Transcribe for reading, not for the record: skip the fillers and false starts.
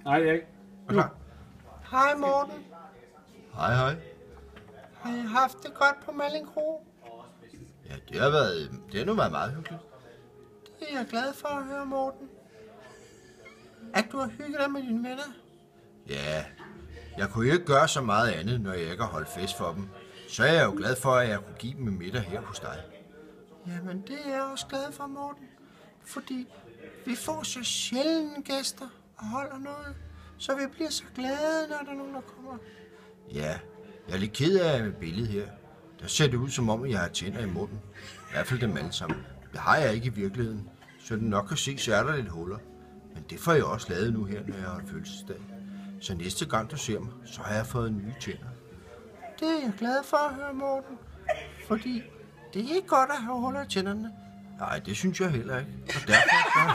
Nej, det er ikke. Nu. Hej Morten. Hej, hej. Har I haft det godt på Malling Kro? Ja, det har nu været meget hyggeligt. Det er jeg glad for at høre, Morten. At du har hygget dig med dine venner. Ja, jeg kunne ikke gøre så meget andet, når jeg ikke har holdt fest for dem. Så er jeg jo glad for, at jeg kunne give dem en middag her hos dig. Jamen, det er jeg også glad for, Morten. Fordi vi får så sjældent gæster og holder noget. Så vi bliver så glade, når der er nogen, der kommer. Ja, jeg er lidt ked af mit billede her. Der ser det ud som om, jeg har tænder i munden. I hvert fald dem alle sammen. Det har jeg ikke i virkeligheden. Så du nok kan se, så er der lidt huller. Men det får jeg også lavet nu her, når jeg har fødselsdag. Så næste gang du ser mig, så har jeg fået nye tænder. Det er jeg glad for at høre, Morten. Fordi det er ikke godt at have huller i tænderne. Nej, det synes jeg heller ikke. Og derfor så...